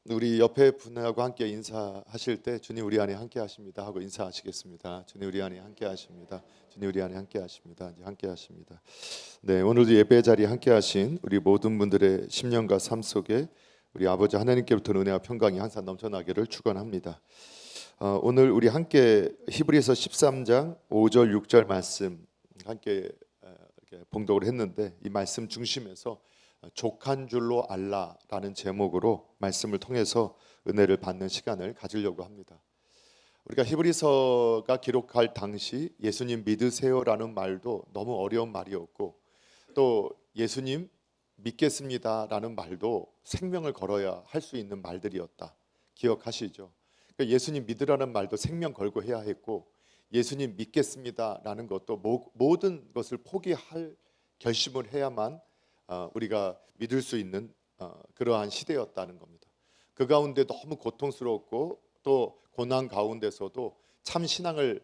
우리 옆에 분하고 함께 인사하실 때 주님 우리 안에 함께 하십니다 하고 인사하시겠습니다. 주님 우리 안에 함께 하십니다. 주님 우리 안에 함께 하십니다. 함께 하십니다. 네, 오늘도 예배 자리에 함께 하신 우리 모든 분들의 심령과 삶 속에 우리 아버지 하나님께로부터 은혜와 평강이 항상 넘쳐나기를 축원합니다. 오늘 우리 함께 히브리서 13장 5절 6절 말씀 함께 이렇게 봉독을 했는데, 이 말씀 중심에서 족한 줄로 알라라는 제목으로 말씀을 통해서 은혜를 받는 시간을 가지려고 합니다. 우리가 히브리서가 기록할 당시 예수님 믿으세요라는 말도 너무 어려운 말이었고, 또 예수님 믿겠습니다라는 말도 생명을 걸어야 할 수 있는 말들이었다. 기억하시죠? 그러니까 예수님 믿으라는 말도 생명 걸고 해야 했고, 예수님 믿겠습니다라는 것도 모든 것을 포기할 결심을 해야만 우리가 믿을 수 있는 그러한 시대였다는 겁니다. 그 가운데 너무 고통스럽고 또 고난 가운데서도 참 신앙을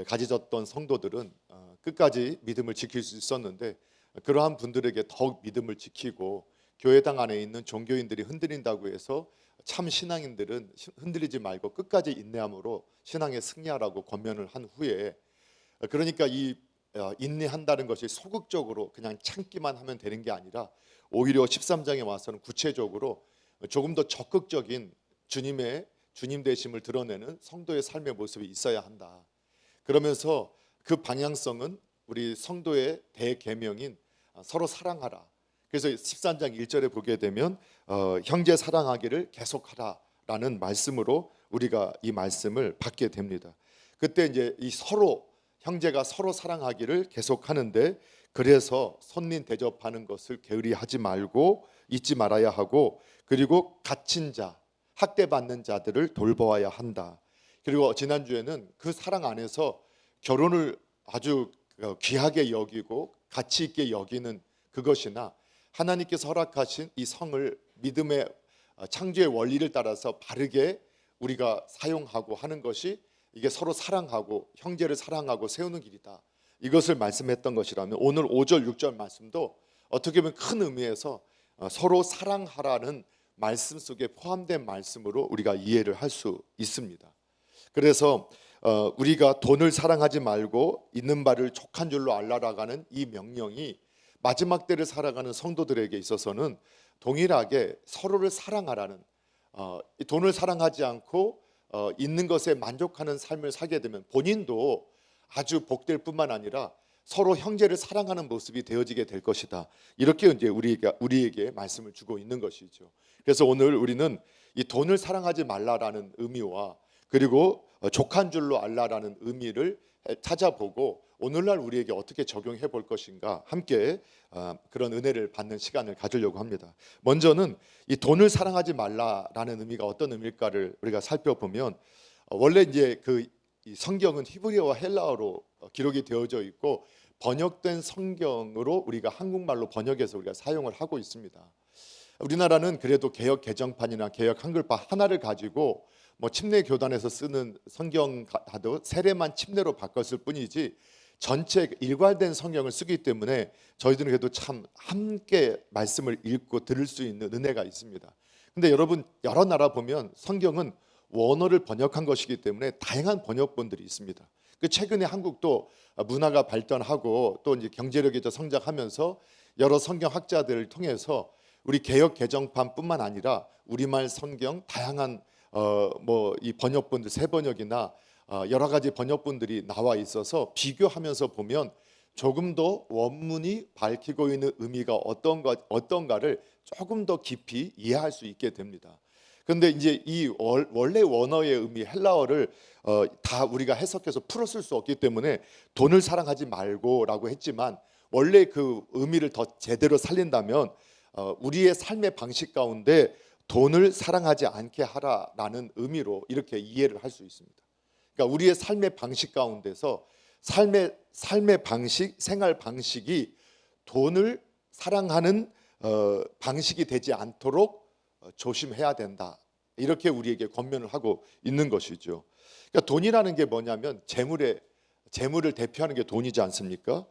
가지셨던 성도들은 끝까지 믿음을 지킬 수 있었는데, 그러한 분들에게 더욱 믿음을 지키고 교회당 안에 있는 종교인들이 흔들린다고 해서 참 신앙인들은 흔들리지 말고 끝까지 인내함으로 신앙에 승리하라고 권면을 한 후에, 그러니까 이 인내한다는 것이 소극적으로 그냥 참기만 하면 되는 게 아니라 오히려 13장에 와서는 구체적으로 조금 더 적극적인 주님 되심을 드러내는 성도의 삶의 모습이 있어야 한다. 그러면서 그 방향성은 우리 성도의 대계명인 서로 사랑하라. 그래서 13장 1절에 보게 되면 형제 사랑하기를 계속하라라는 말씀으로 우리가 이 말씀을 받게 됩니다. 그때 이제 이 서로 형제가 서로 사랑하기를 계속하는데, 그래서 손님 대접하는 것을 게으리하지 말고 잊지 말아야 하고, 그리고 갇힌 자, 학대받는 자들을 돌보아야 한다. 그리고 지난주에는 그 사랑 안에서 결혼을 아주 귀하게 여기고 가치 있게 여기는 그것이나, 하나님께서 허락하신 이 성을 믿음의 창조의 원리를 따라서 바르게 우리가 사용하고 하는 것이, 이게 서로 사랑하고 형제를 사랑하고 세우는 길이다. 이것을 말씀했던 것이라면, 오늘 5절 6절 말씀도 어떻게 보면 큰 의미에서 서로 사랑하라는 말씀 속에 포함된 말씀으로 우리가 이해를 할 수 있습니다. 그래서 우리가 돈을 사랑하지 말고 있는 바를 족한 줄로 알라라가는 이 명령이 마지막 때를 살아가는 성도들에게 있어서는 동일하게 서로를 사랑하라는, 돈을 사랑하지 않고 있는 것에 만족하는 삶을 살게 되면 본인도 아주 복될 뿐만 아니라 서로 형제를 사랑하는 모습이 되어지게 될 것이다. 이렇게 이제 우리에게 말씀을 주고 있는 것이죠. 그래서 오늘 우리는 이 돈을 사랑하지 말라라는 의미와, 그리고 족한 줄로 알라라는 의미를 찾아보고 오늘날 우리에게 어떻게 적용해 볼 것인가, 함께 그런 은혜를 받는 시간을 가지려고 합니다. 먼저는 이 돈을 사랑하지 말라라는 의미가 어떤 의미일까를 우리가 살펴보면, 원래 이제 이 성경은 히브리어와 헬라어로 기록이 되어져 있고, 번역된 성경으로 우리가 한국말로 번역해서 우리가 사용을 하고 있습니다. 우리나라는 그래도 개역 개정판이나 개역 한글판 하나를 가지고 침례 교단에서 쓰는 성경 가도 세례만 침례로 바꿨을 뿐이지, 전체 일괄된 성경을 쓰기 때문에 저희들은 그래도 참 함께 말씀을 읽고 들을 수 있는 은혜가 있습니다. 근데 여러분, 여러 나라 보면 성경은 원어를 번역한 것이기 때문에 다양한 번역본들이 있습니다. 최근에 한국도 문화가 발전하고 또 이제 경제력이 더 성장하면서 여러 성경학자들을 통해서 우리 개역 개정판뿐만 아니라 우리말 성경 다양한 이 번역본들, 새 번역이나 여러 가지 번역본들이 나와 있어서 비교하면서 보면 조금 더 원문이 밝히고 있는 의미가 어떤가를 조금 더 깊이 이해할 수 있게 됩니다. 그런데 이제 이 원래 원어의 의미 헬라어를 다 우리가 해석해서 풀었을 수 없기 때문에 돈을 사랑하지 말고라고 했지만, 원래 그 의미를 더 제대로 살린다면 우리의 삶의 방식 가운데 돈을 사랑하지 않게 하라라는 의미로 이렇게 이해를 할 수 있습니다. 그러니까 우리의 삶의 방식 가운데서 삶의 방식, 생활 방식이 돈을 사랑하는 방식이 되지 않도록 조심해야 된다. 이렇게 우리에게 권면을 하고 있는 것이죠. 그러니까 돈이라는 게 뭐냐면 재물을 대표하는 게 돈이지 않습니까?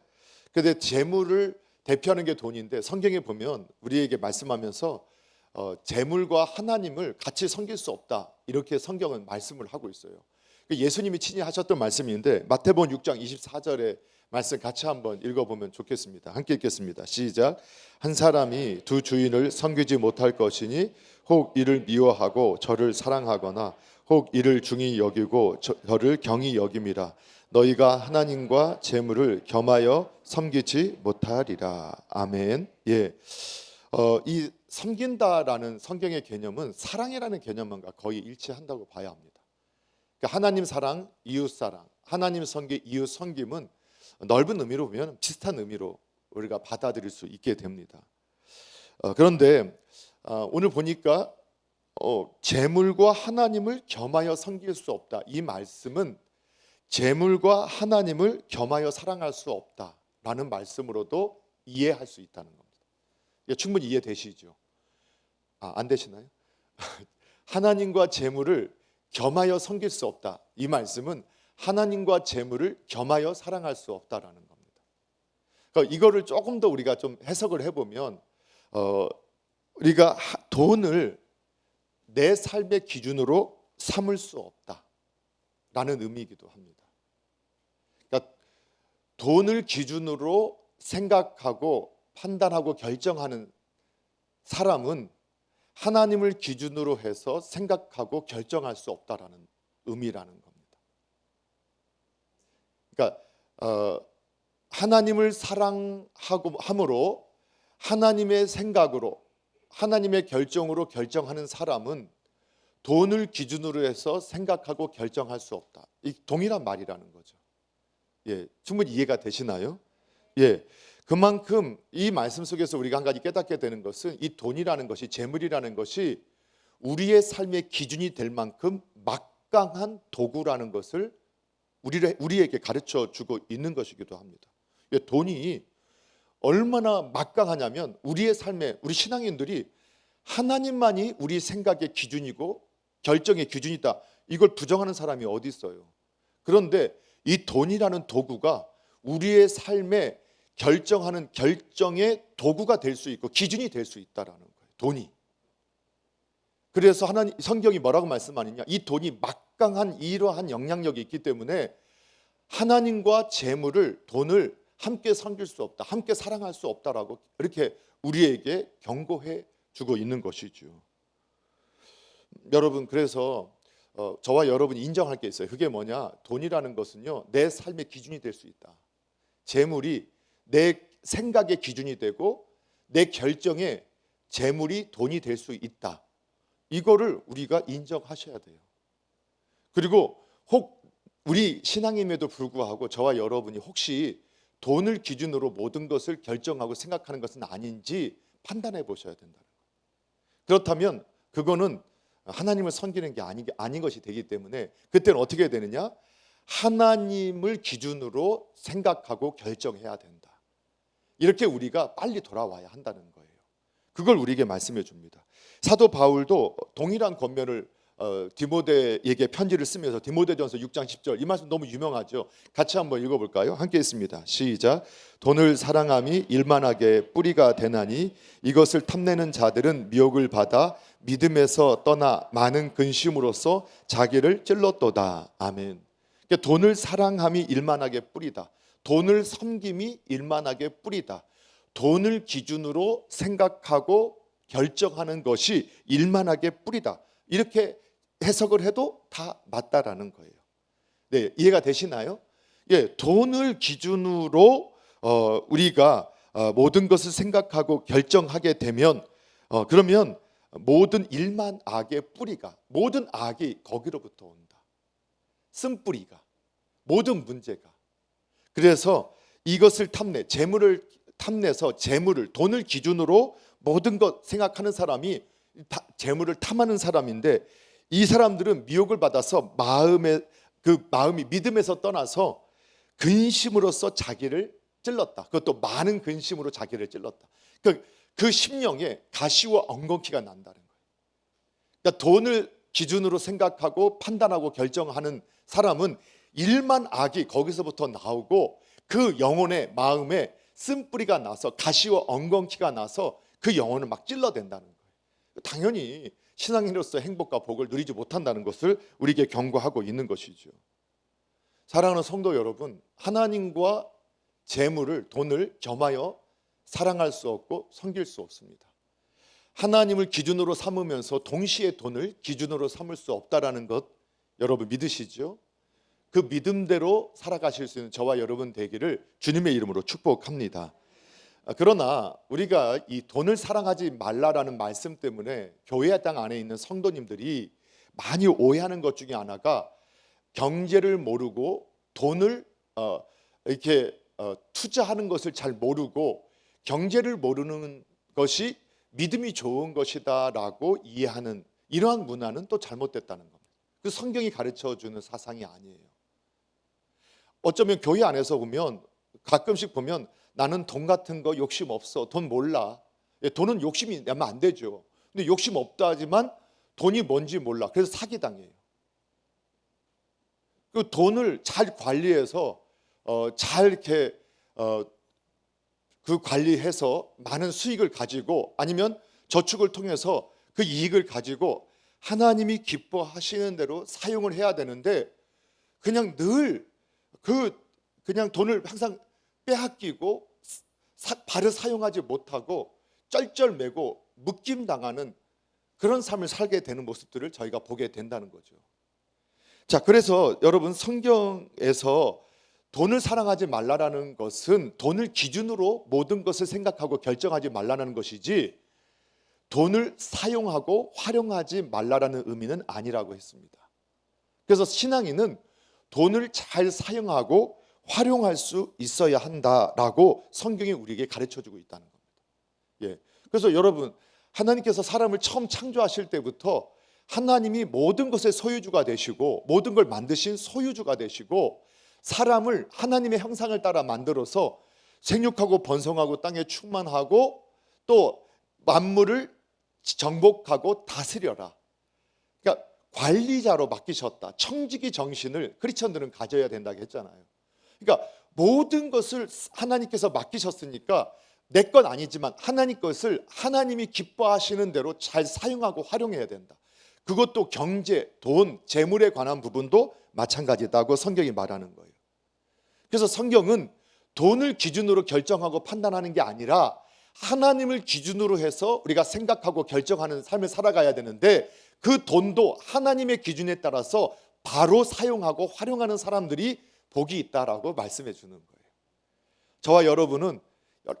그런데 재물을 대표하는 게 돈인데, 성경에 보면 우리에게 말씀하면서 재물과 하나님을 같이 섬길 수 없다, 이렇게 성경은 말씀을 하고 있어요. 예수님이 친히 하셨던 말씀인데 마태복음 6장 24절의 말씀 같이 한번 읽어보면 좋겠습니다. 함께 읽겠습니다. 시작. 한 사람이 두 주인을 섬기지 못할 것이니 혹 이를 미워하고 저를 사랑하거나 혹 이를 중히 여기고 저를 경히 여김이라. 너희가 하나님과 재물을 겸하여 섬기지 못하리라. 아멘. 예. 이 섬긴다라는 성경의 개념은 사랑이라는 개념과 거의 일치한다고 봐야 합니다. 그러니까 하나님 사랑, 이웃 사랑, 하나님 섬김, 이웃 섬김은 넓은 의미로 보면 비슷한 의미로 우리가 받아들일 수 있게 됩니다. 그런데 오늘 보니까 재물과 하나님을 겸하여 섬길 수 없다, 이 말씀은 재물과 하나님을 겸하여 사랑할 수 없다라는 말씀으로도 이해할 수 있다는 겁니다. 충분히 이해되시죠? 안 되시나요? 하나님과 재물을 겸하여 섬길 수 없다, 이 말씀은 하나님과 재물을 겸하여 사랑할 수 없다라는 겁니다. 그러니까 이거를 조금 더 우리가 좀 해석을 해보면 우리가 돈을 내 삶의 기준으로 삼을 수 없다라는 의미이기도 합니다. 그러니까 돈을 기준으로 생각하고 판단하고 결정하는 사람은 하나님을 기준으로 해서 생각하고 결정할 수 없다라는 의미라는 겁니다. 그러니까 하나님을 사랑하고 함으로 하나님의 생각으로 하나님의 결정으로 결정하는 사람은 돈을 기준으로 해서 생각하고 결정할 수 없다, 이 동일한 말이라는 거죠. 예, 충분히 이해가 되시나요? 예. 그만큼 이 말씀 속에서 우리가 한 가지 깨닫게 되는 것은 이 돈이라는 것이, 재물이라는 것이 우리의 삶의 기준이 될 만큼 막강한 도구라는 것을 우리에게 가르쳐 주고 있는 것이기도 합니다. 돈이 얼마나 막강하냐면 우리의 삶에, 우리 신앙인들이 하나님만이 우리 생각의 기준이고 결정의 기준이다, 이걸 부정하는 사람이 어디 있어요? 그런데 이 돈이라는 도구가 우리의 삶에 결정하는 결정의 도구가 될 수 있고 기준이 될 수 있다라는 거예요, 돈이. 그래서 성경이 뭐라고 말씀하느냐, 이 돈이 막강한 이러한 영향력이 있기 때문에 하나님과 재물을, 돈을 함께 섬길 수 없다, 함께 사랑할 수 없다라고 이렇게 우리에게 경고해 주고 있는 것이죠. 여러분, 그래서 저와 여러분이 인정할 게 있어요. 그게 뭐냐, 돈이라는 것은요, 내 삶의 기준이 될 수 있다. 재물이 내 생각의 기준이 되고 내 결정의 재물이 돈이 될 수 있다, 이거를 우리가 인정하셔야 돼요. 그리고 혹 우리 신앙임에도 불구하고 저와 여러분이 혹시 돈을 기준으로 모든 것을 결정하고 생각하는 것은 아닌지 판단해 보셔야 된다는 거예요. 그렇다면 그거는 하나님을 섬기는 게 아닌 것이 되기 때문에 그때는 어떻게 되느냐, 하나님을 기준으로 생각하고 결정해야 된다, 이렇게 우리가 빨리 돌아와야 한다는 거예요. 그걸 우리에게 말씀해 줍니다. 사도 바울도 동일한 권면을 디모데에게 편지를 쓰면서 디모데전서 6장 10절, 이 말씀 너무 유명하죠. 같이 한번 읽어볼까요? 함께 있습니다. 시작. 돈을 사랑함이 일만하게 뿌리가 되나니 이것을 탐내는 자들은 미혹을 받아 믿음에서 떠나 많은 근심으로써 자기를 찔렀도다. 아멘. 그러니까 돈을 사랑함이 일만하게 뿌리다, 돈을 섬김이 일만하게 뿌리다, 돈을 기준으로 생각하고 결정하는 것이 일만하게 뿌리다, 이렇게 해석을 해도 다 맞다라는 거예요. 네, 이해가 되시나요? 예, 돈을 기준으로 우리가 모든 것을 생각하고 결정하게 되면 그러면 모든 일만 악의 뿌리가, 모든 악이 거기로부터 온다. 쓴뿌리가, 모든 문제가. 그래서 이것을 재물을 탐내서 재물을, 돈을 기준으로 모든 것 생각하는 사람이 재물을 탐하는 사람인데, 이 사람들은 미혹을 받아서 마음이 믿음에서 떠나서 근심으로써 자기를 찔렀다. 그것도 많은 근심으로 자기를 찔렀다. 그 심령에 가시와 엉겅퀴가 난다는 거예요. 그러니까 돈을 기준으로 생각하고 판단하고 결정하는 사람은 일만 악이 거기서부터 나오고 그 영혼의 마음에 쓴뿌리가 나서 가시와 엉겅퀴가 나서 그 영혼을 막 찔러댄다는 거예요. 당연히 신앙인으로서 행복과 복을 누리지 못한다는 것을 우리에게 경고하고 있는 것이죠. 사랑하는 성도 여러분, 하나님과 재물을, 돈을 겸하여 사랑할 수 없고 섬길 수 없습니다. 하나님을 기준으로 삼으면서 동시에 돈을 기준으로 삼을 수 없다라는 것 여러분 믿으시죠? 그 믿음대로 살아가실 수 있는 저와 여러분 되기를 주님의 이름으로 축복합니다. 그러나 우리가 이 돈을 사랑하지 말라라는 말씀 때문에 교회 땅 안에 있는 성도님들이 많이 오해하는 것 중에 하나가 경제를 모르고 돈을 이렇게 투자하는 것을 잘 모르고 경제를 모르는 것이 믿음이 좋은 것이다라고 이해하는 이러한 문화는 또 잘못됐다는 겁니다. 그 성경이 가르쳐주는 사상이 아니에요. 어쩌면 교회 안에서 보면 가끔씩 보면 나는 돈 같은 거 욕심 없어, 돈 몰라. 돈은 욕심이 나면 안 되죠. 근데 욕심 없다 하지만 돈이 뭔지 몰라. 그래서 사기당해요. 그 돈을 잘 관리해서 잘 이렇게 그 관리해서 많은 수익을 가지고 아니면 저축을 통해서 그 이익을 가지고 하나님이 기뻐하시는 대로 사용을 해야 되는데 그냥 늘 그냥 돈을 항상 빼앗기고 바로 사용하지 못하고 쩔쩔매고 묶임당하는 그런 삶을 살게 되는 모습들을 저희가 보게 된다는 거죠. 자, 그래서 여러분 성경에서 돈을 사랑하지 말라라는 것은 돈을 기준으로 모든 것을 생각하고 결정하지 말라는 것이지 돈을 사용하고 활용하지 말라라는 의미는 아니라고 했습니다. 그래서 신앙인은 돈을 잘 사용하고 활용할 수 있어야 한다라고 성경이 우리에게 가르쳐주고 있다는 겁니다. 예. 그래서 여러분 하나님께서 사람을 처음 창조하실 때부터 하나님이 모든 것의 소유주가 되시고 모든 걸 만드신 소유주가 되시고 사람을 하나님의 형상을 따라 만들어서 생육하고 번성하고 땅에 충만하고 또 만물을 정복하고 다스려라. 그러니까 관리자로 맡기셨다. 청지기 정신을 크리스천들은 가져야 된다고 했잖아요. 그러니까 모든 것을 하나님께서 맡기셨으니까 내 건 아니지만 하나님 것을 하나님이 기뻐하시는 대로 잘 사용하고 활용해야 된다. 그것도 경제, 돈, 재물에 관한 부분도 마찬가지다고 성경이 말하는 거예요. 그래서 성경은 돈을 기준으로 결정하고 판단하는 게 아니라 하나님을 기준으로 해서 우리가 생각하고 결정하는 삶을 살아가야 되는데 그 돈도 하나님의 기준에 따라서 바로 사용하고 활용하는 사람들이 복이 있다라고 말씀해 주는 거예요. 저와 여러분은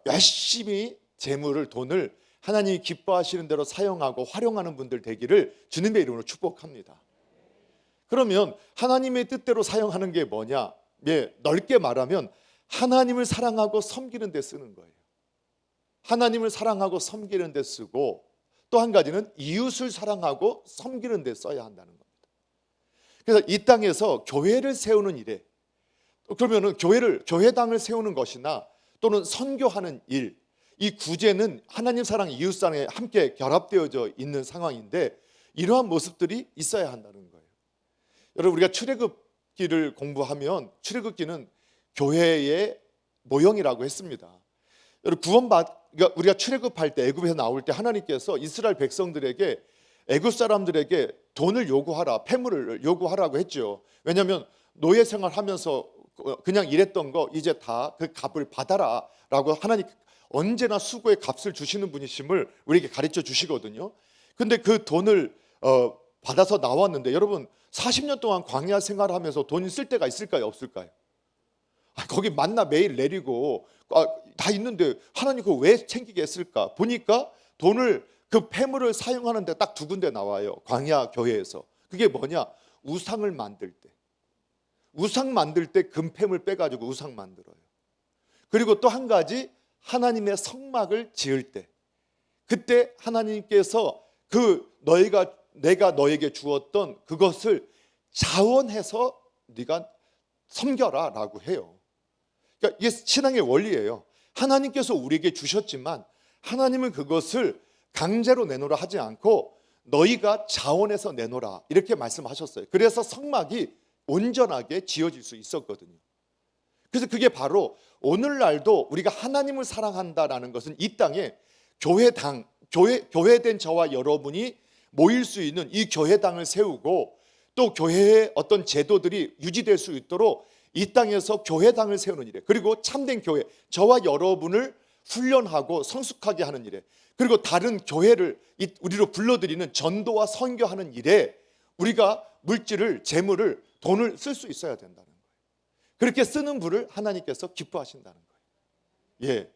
열심히 재물을, 돈을 하나님이 기뻐하시는 대로 사용하고 활용하는 분들 되기를 주님의 이름으로 축복합니다. 그러면 하나님의 뜻대로 사용하는 게 뭐냐? 예, 넓게 말하면 하나님을 사랑하고 섬기는 데 쓰는 거예요. 하나님을 사랑하고 섬기는 데 쓰고 또 한 가지는 이웃을 사랑하고 섬기는 데 써야 한다는 겁니다. 그래서 이 땅에서 교회를 세우는 일에 그러면은 교회당을 세우는 것이나 또는 선교하는 일, 이 구제는 하나님 사랑, 이웃 사랑에 함께 결합되어져 있는 상황인데 이러한 모습들이 있어야 한다는 거예요. 여러분 우리가 출애굽기를 공부하면 출애굽기는 교회의 모형이라고 했습니다. 여러분 그러니까 우리가 출애굽할 때 애굽에서 나올 때 하나님께서 이스라엘 백성들에게 애굽 사람들에게 돈을 요구하라, 폐물을 요구하라고 했죠. 왜냐하면 노예 생활하면서 그냥 일했던 거 이제 다 그 값을 받아라 라고 하나님 언제나 수고의 값을 주시는 분이심을 우리에게 가르쳐 주시거든요. 근데 그 돈을 받아서 나왔는데 여러분 40년 동안 광야 생활하면서 돈 쓸 데가 있을까요, 없을까요? 거기 만나 매일 내리고 다 있는데 하나님 그거 왜 챙기게 했을까? 보니까 돈을 그 폐물을 사용하는데 딱 두 군데 나와요. 광야 교회에서. 그게 뭐냐? 우상을 만들 때. 우상 만들 때 금폐물 빼가지고 우상 만들어요. 그리고 또 한 가지 하나님의 성막을 지을 때 그때 하나님께서 내가 너에게 주었던 그것을 자원해서 네가 섬겨라 라고 해요. 그러니까 이게 신앙의 원리예요. 하나님께서 우리에게 주셨지만 하나님은 그것을 강제로 내놓으라 하지 않고 너희가 자원해서 내놓으라 이렇게 말씀하셨어요. 그래서 성막이 온전하게 지어질 수 있었거든요. 그래서 그게 바로 오늘날도 우리가 하나님을 사랑한다라는 것은 이 땅에 교회당 교회된 저와 여러분이 모일 수 있는 이 교회당을 세우고 또 교회의 어떤 제도들이 유지될 수 있도록 이 땅에서 교회당을 세우는 일에, 그리고 참된 교회, 저와 여러분을 훈련하고 성숙하게 하는 일에, 그리고 다른 교회를 우리로 불러들이는 전도와 선교하는 일에 우리가 물질을, 재물을, 돈을 쓸 수 있어야 된다는 거예요. 그렇게 쓰는 분을 하나님께서 기뻐하신다는 거예요.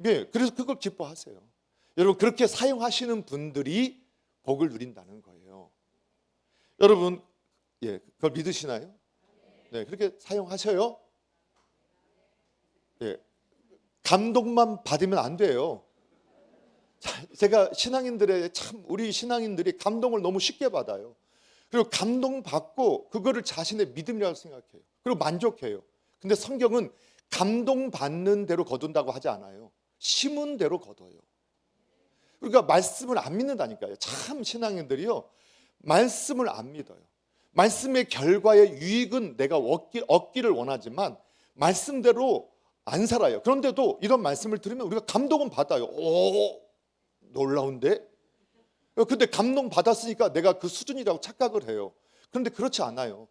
예, 그래서 그걸 기뻐하세요. 여러분, 그렇게 사용하시는 분들이 복을 누린다는 거예요. 여러분, 그걸 믿으시나요? 네, 그렇게 사용하셔요. 감동만 받으면 안 돼요. 제가 신앙인들의 우리 신앙인들이 감동을 너무 쉽게 받아요. 그리고 감동받고 그거를 자신의 믿음이라고 생각해요. 그리고 만족해요. 근데 성경은 감동받는 대로 거둔다고 하지 않아요. 심은 대로 거둬요. 그러니까 말씀을 안 믿는다니까요. 참 신앙인들이요, 말씀을 안 믿어요. 말씀의 결과의 유익은 내가 얻기를 원하지만 말씀대로 안 살아요. 그런데도 이런 말씀을 들으면 우리가 감동은 받아요. 오, 놀라운데? 근데 감동 받았으니까 내가 그 수준이라고 착각을 해요. 그런데 그렇지 않아요.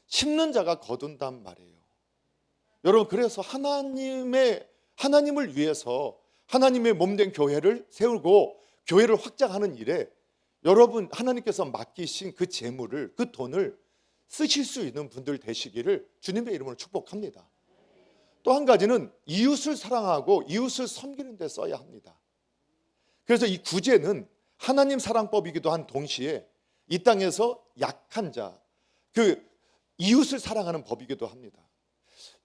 심는 자가 거둔단 말이에요. 여러분, 그래서 하나님을 위해서 하나님의 몸된 교회를 세우고 교회를 확장하는 일에 여러분, 하나님께서 맡기신 그 재물을, 그 돈을 쓰실 수 있는 분들 되시기를 주님의 이름으로 축복합니다. 또 한 가지는 이웃을 사랑하고 이웃을 섬기는 데 써야 합니다. 그래서 이 구제는 하나님 사랑법이기도 한 동시에 이 땅에서 약한 자, 그 이웃을 사랑하는 법이기도 합니다.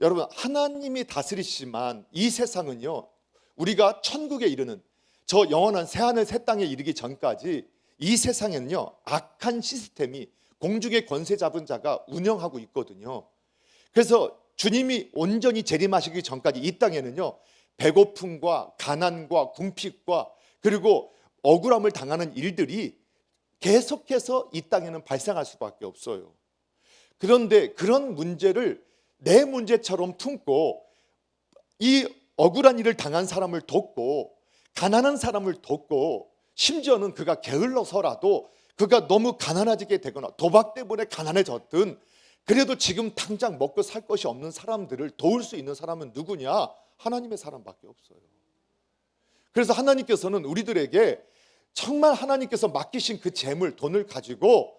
여러분, 하나님이 다스리시지만 이 세상은요, 우리가 천국에 이르는 저 영원한 새하늘 새 땅에 이르기 전까지 이 세상에는요, 악한 시스템이 공중의 권세 잡은 자가 운영하고 있거든요. 그래서 주님이 온전히 재림하시기 전까지 이 땅에는요, 배고픔과 가난과 궁핍과 그리고 억울함을 당하는 일들이 계속해서 이 땅에는 발생할 수밖에 없어요. 그런데 그런 문제를 내 문제처럼 품고 이 억울한 일을 당한 사람을 돕고 가난한 사람을 돕고 심지어는 그가 게을러서라도 그가 너무 가난해지게 되거나 도박 때문에 가난해졌든 그래도 지금 당장 먹고 살 것이 없는 사람들을 도울 수 있는 사람은 누구냐? 하나님의 사람밖에 없어요. 그래서 하나님께서는 우리들에게 정말 하나님께서 맡기신 그 재물, 돈을 가지고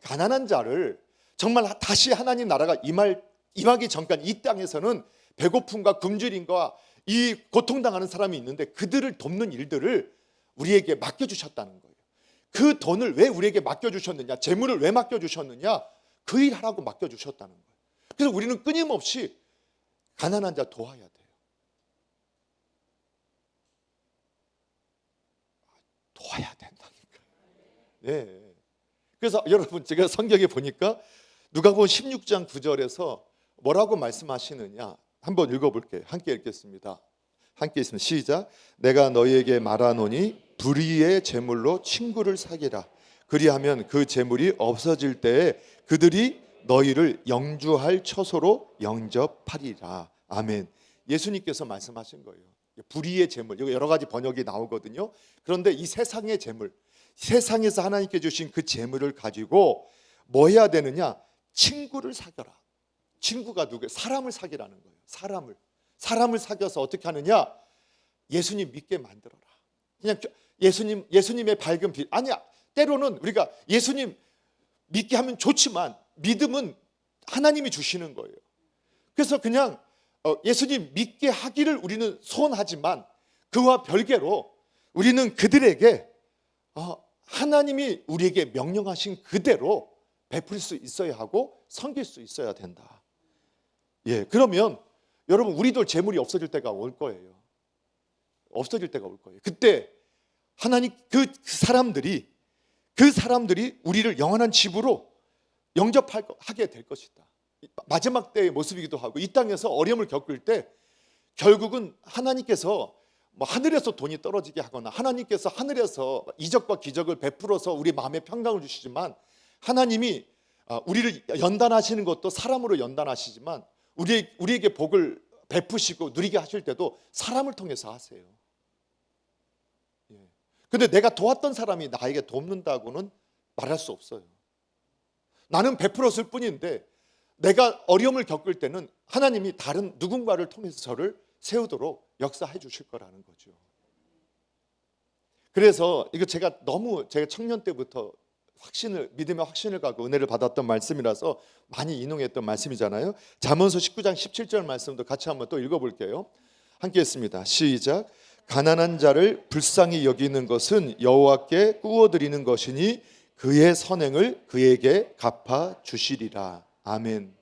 가난한 자를 정말 다시 하나님 나라가 임하기 전까지 이 땅에서는 배고픔과 굶주림과 이 고통당하는 사람이 있는데 그들을 돕는 일들을 우리에게 맡겨주셨다는 거예요. 그 돈을 왜 우리에게 맡겨주셨느냐, 재물을 왜 맡겨주셨느냐, 그 일 하라고 맡겨주셨다는 거예요. 그래서 우리는 끊임없이 가난한 자 도와야 돼요. 도와야 된다니까요. 네. 그래서 여러분, 제가 성경에 보니까 누가복음 16장 9절에서 뭐라고 말씀하시느냐 한번 읽어볼게요. 함께 읽겠습니다. 함께 있으면 시작. 내가 너희에게 말하노니 불의의 재물로 친구를 사귀라. 그리하면 그 재물이 없어질 때에 그들이 너희를 영주할 처소로 영접하리라. 아멘. 예수님께서 말씀하신 거예요. 불의의 재물, 이거 여러 가지 번역이 나오거든요. 그런데 이 세상의 재물, 세상에서 하나님께 주신 그 재물을 가지고 뭐 해야 되느냐? 친구를 사귀라. 친구가 누구예요? 사람을 사귀라는 거예요. 사람을 사귀어서 어떻게 하느냐? 예수님 믿게 만들어라. 그냥 예수님의 밝은 빛. 아니야. 때로는 우리가 예수님 믿게 하면 좋지만 믿음은 하나님이 주시는 거예요. 그래서 그냥 예수님 믿게 하기를 우리는 소원하지만 그와 별개로 우리는 그들에게 하나님이 우리에게 명령하신 그대로 베풀 수 있어야 하고 섬길 수 있어야 된다. 그러면 여러분, 우리도 재물이 없어질 때가 올 거예요. 없어질 때가 올 거예요. 그때 하나님 그 사람들이 우리를 영원한 집으로 영접하게 될 것이다. 마지막 때의 모습이기도 하고 이 땅에서 어려움을 겪을 때 결국은 하나님께서 하늘에서 돈이 떨어지게 하거나 하나님께서 하늘에서 이적과 기적을 베풀어서 우리 마음에 평강을 주시지만 하나님이 우리를 연단하시는 것도 사람으로 연단하시지만 우리에게 복을 베푸시고 누리게 하실 때도 사람을 통해서 하세요. 근데 내가 도왔던 사람이 나에게 돕는다고는 말할 수 없어요. 나는 베풀었을 뿐인데 내가 어려움을 겪을 때는 하나님이 다른 누군가를 통해서 저를 세우도록 역사해 주실 거라는 거죠. 그래서 이거 제가 청년 때부터 믿음의 확신을 갖고 은혜를 받았던 말씀이라서 많이 인용했던 말씀이잖아요. 잠언서 19장 17절 말씀도 같이 한번 또 읽어볼게요. 함께 했습니다. 시작. 가난한 자를 불쌍히 여기는 것은 여호와께 꾸어드리는 것이니 그의 선행을 그에게 갚아 주시리라. 아멘.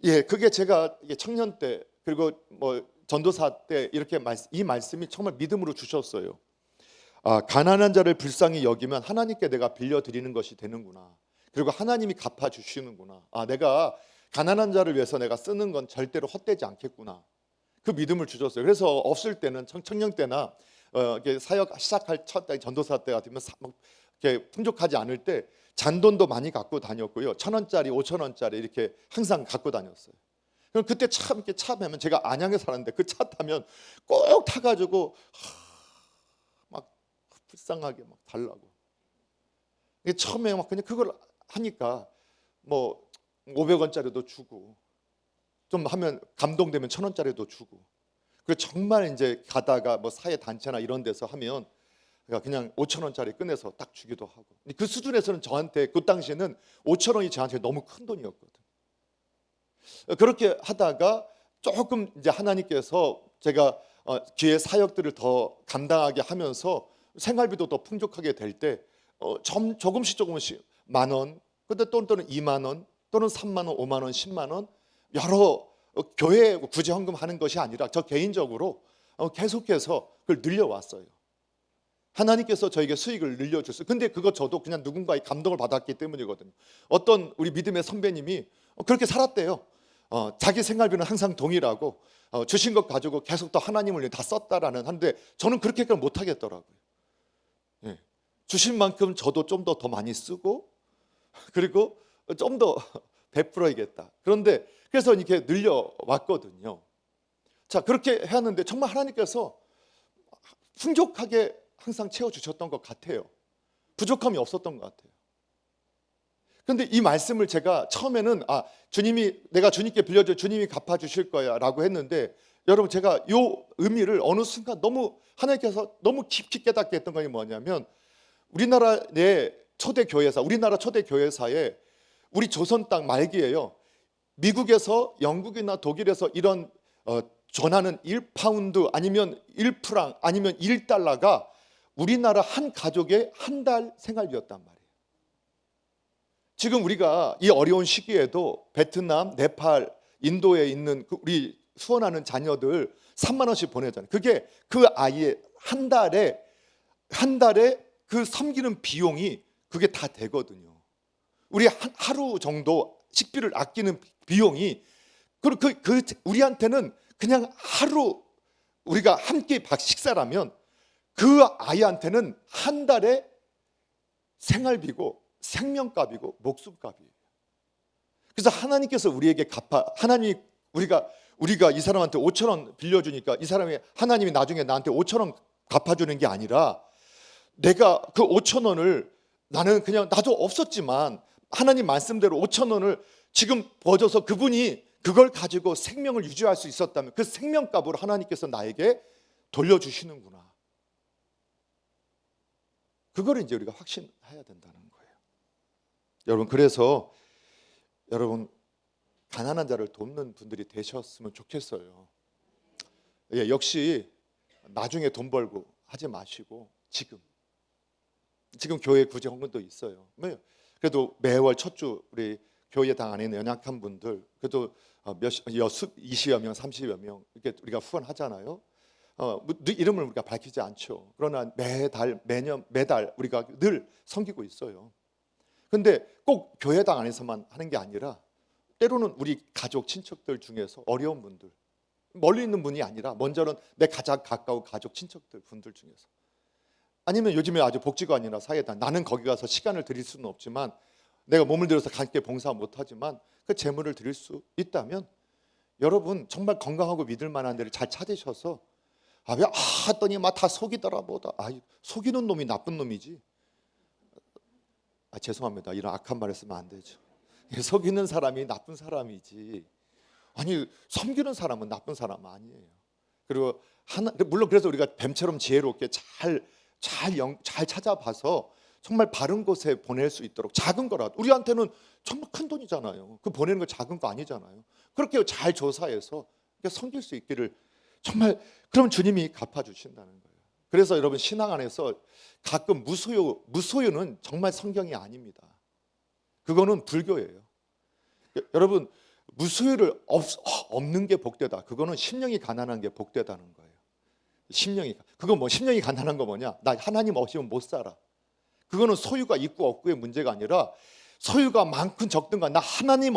예, 그게 제가 청년 때 그리고 전도사 때 이렇게 이 말씀이 정말 믿음으로 주셨어요. 가난한 자를 불쌍히 여기면 하나님께 내가 빌려드리는 것이 되는구나. 그리고 하나님이 갚아주시는구나. 내가 가난한 자를 위해서 내가 쓰는 건 절대로 헛되지 않겠구나. 그 믿음을 주셨어요. 그래서 없을 때는 청년 때나 사역 시작할 첫 전도사 때 같으면 이렇게 풍족하지 않을 때 잔돈도 많이 갖고 다녔고요. 1,000원짜리, 5,000원짜리 이렇게 항상 갖고 다녔어요. 그럼 그때 이렇게 차 타면 제가 안양에 사는데 그 차 타면 꼭 타가지고 불쌍하게 막 달라고. 처음에 막 그냥 그걸 하니까 500원짜리도 주고 좀 하면 감동되면 1,000원짜리도 주고. 그리고 정말 이제 가다가 사회 단체나 이런 데서 하면 그냥 5,000원짜리 꺼내서 딱 주기도 하고. 그 수준에서는 저한테 그 당시에는 5,000원이 저한테 너무 큰 돈이었거든. 그렇게 하다가 조금 이제 하나님께서 제가 기회 사역들을 더 감당하게 하면서 생활비도 더 풍족하게 될 때 조금씩 10,000원, 근데 또는 20,000원, 또는 30,000원, 50,000원, 100,000원 여러 교회에 굳이 헌금하는 것이 아니라 저 개인적으로 계속해서 그걸 늘려왔어요. 하나님께서 저에게 수익을 늘려줬어요. 근데 그거 저도 그냥 누군가의 감동을 받았기 때문이거든요. 어떤 우리 믿음의 선배님이 그렇게 살았대요. 자기 생활비는 항상 동일하고 주신 것 가지고 계속 또 하나님을 다 썼다라는 하는데 저는 그렇게까지 못하겠더라고요. 예. 주신 만큼 저도 좀 더 많이 쓰고 그리고 좀 더 베풀어야겠다. 그런데 그래서 이렇게 늘려왔거든요. 자, 그렇게 해왔는데 정말 하나님께서 풍족하게 항상 채워주셨던 것 같아요. 부족함이 없었던 것 같아요. 그런데 이 말씀을 제가 처음에는 내가 주님께 빌려줘 주님이 갚아주실 거야 라고 했는데 여러분 제가 이 의미를 어느 순간 하나님께서 너무 깊이 깨닫게 했던 것이 뭐냐면 우리나라 초대 교회사에 우리 조선 땅 말기에요. 미국에서 영국이나 독일에서 이런 전하는 1파운드 아니면 1프랑 아니면 1달러가 우리나라 한 가족의 한 달 생활비였단 말이에요. 지금 우리가 이 어려운 시기에도 베트남, 네팔, 인도에 있는 우리 수원하는 자녀들 3만 원씩 보내잖아요. 그게 그 아이의 한 달에 그 섬기는 비용이 그게 다 되거든요. 우리 하루 정도 식비를 아끼는 비용이 우리한테는 그냥 하루 우리가 함께 식사라면 그 아이한테는 한 달에 생활비고 생명값이고 목숨값이에요. 그래서 하나님께서 우리에게 우리가 이 사람한테 5,000원 빌려주니까 하나님이 나중에 나한테 5,000원 갚아주는 게 아니라 내가 그 5,000원을 나는 그냥 나도 없었지만 하나님 말씀대로 5,000원을 지금 버져서 그분이 그걸 가지고 생명을 유지할 수 있었다면 그 생명값으로 하나님께서 나에게 돌려주시는구나. 그걸 이제 우리가 확신해야 된다는 거예요. 여러분, 그래서 여러분 가난한 자를 돕는 분들이 되셨으면 좋겠어요. 예, 역시 나중에 돈 벌고 하지 마시고 지금 교회 구제 헌금도 있어요. 그래도 매월 첫 주 우리 교회당 안에 있는 연약한 분들 그래도 20여 명, 30여 명 이렇게 우리가 후원하잖아요. 이름을 우리가 밝히지 않죠. 그러나 매달 우리가 늘 섬기고 있어요. 근데 꼭 교회당 안에서만 하는 게 아니라 때로는 우리 가족, 친척들 중에서 어려운 분들, 멀리 있는 분이 아니라 먼저는 내 가장 가까운 가족, 친척들 분들 중에서 아니면 요즘에 아주 복지관이나 사회단 나는 거기 가서 시간을 드릴 수는 없지만 내가 몸을 들여서 함께 봉사 못하지만 그 재물을 드릴 수 있다면 여러분 정말 건강하고 믿을 만한 데를 잘 찾으셔서 왜 했더니 막 다 속이더라 뭐다. 속이는 놈이 나쁜 놈이지. 죄송합니다. 이런 악한 말 했으면 안 되죠. 속이는 사람이 나쁜 사람이지. 섬기는 사람은 나쁜 사람 아니에요. 그리고 물론 그래서 우리가 뱀처럼 지혜롭게 잘 찾아봐서 정말 바른 곳에 보낼 수 있도록, 작은 거라도, 우리한테는 정말 큰 돈이잖아요. 그 보내는 거 작은 거 아니잖아요. 그렇게 잘 조사해서 섬길 수 있기를, 정말 그럼 주님이 갚아주신다는 거예요. 그래서 여러분, 신앙 안에서 가끔 무소유는 정말 성경이 아닙니다. 그거는 불교예요. 여러분, 무소유를 없는 게 복되다. 그거는 심령이 가난한 게 복되다는 거예요. 심령이 가난한 거 뭐냐? 나 하나님 없이면 못 살아. 그거는 소유가 있고 없고의 문제가 아니라, 소유가 많든 적든가 나 하나님